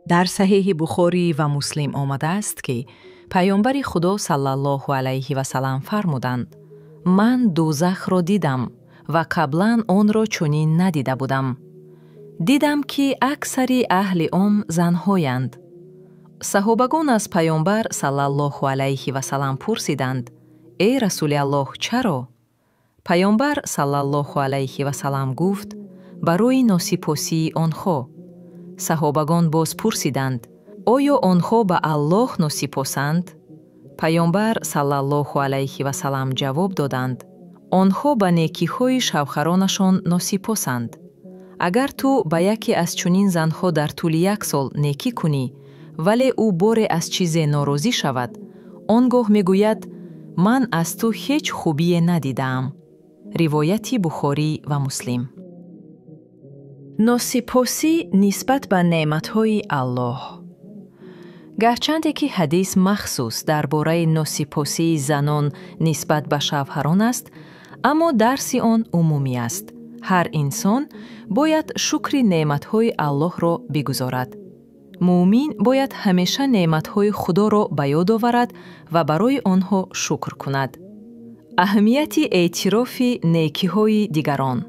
در صحیح بخاری و مسلم آمده است که پیامبر خدا صلی الله علیه و سلم فرمودند: من دوزخ را دیدم و قبلا آن را چنین ندیده بودم. دیدم که اکثر اهل زنهایند. صحابگان از پیامبر صلی الله علیه و سلم پرسیدند: ای رسول الله، چرا؟ پیامبر صلی الله علیه و سلم گفت: برای ناسپاسی آنها. صحابگان باز پرسیدند: آیا آنها به الله ناسپاسند؟ پیامبر صلی الله علیه و سلم جواب دادند: آنها به نیکی‌های شوهرانشان ناسپاسند. اگر تو به یکی از چنین زنها در طول 1 سال نیکی کنی ولی او بار از چیز ناراضی شود، آنگاه میگوید: من از تو هیچ خوبی ندیدم. روایت بخاری و مسلم. ناسپاسی نسبت به نعمت‌های الله. گرچند که حدیث مخصوص درباره ناسپاسی زنان نسبت به شوهران است، اما درس آن عمومی است. هر انسان باید شکر نعمت‌های الله را بگزارد. مؤمن باید همیشه نعمت‌های خدا را به یاد آورد و برای آنها شکر کند. اهمیت اعتراف نیکی‌های دیگران.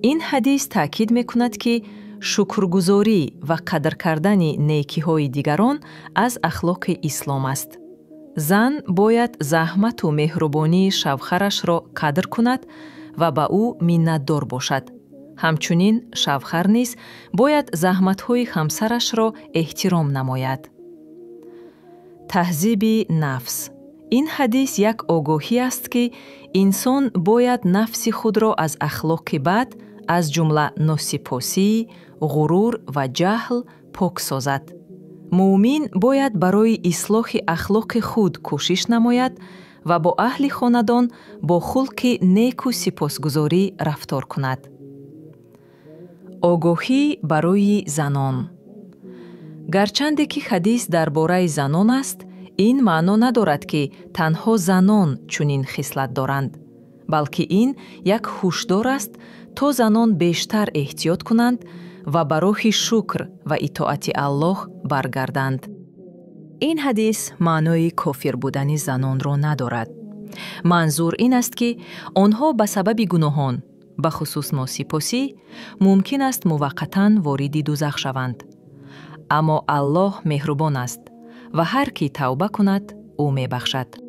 این حدیث تاکید می‌کند که شکرگزاری و قدر کردن نیکی‌های دیگران از اخلاق اسلام است. زن باید زحمت و مهربانی شوهرش را قدر کند و به او منتدار باشد. همچنین شوهر نیز باید زحمت‌های همسرش را احترام نماید. تهذیب نفس. این حدیث یک آگاهی است که انسان باید نفس خود را از اخلاق بد، از جمله ناسپاسی، غرور و جهل پاک سازد. مؤمن باید برای اصلاح اخلاق خود کوشش نماید و با اهل خاندان با خلق نیک و سپاسگزاری رفتار کند. آگاهی برای زنان. گرچند که حدیث درباره زنان است، این معنا ندارد که تنها زنان چنین خصلت دارند، بلکه این یک هشدار است تا زنان بیشتر احتیاط کنند و به راه شکر و اطاعت الله برگردند. این حدیث معنای کافر بودن زنان را ندارد. منظور این است که آنها به سبب گناهان، به خصوص ناسپاسی، ممکن است موقتاً وارد دوزخ شوند. اما الله مهربان است و هر کی توبه کند او میبخشد.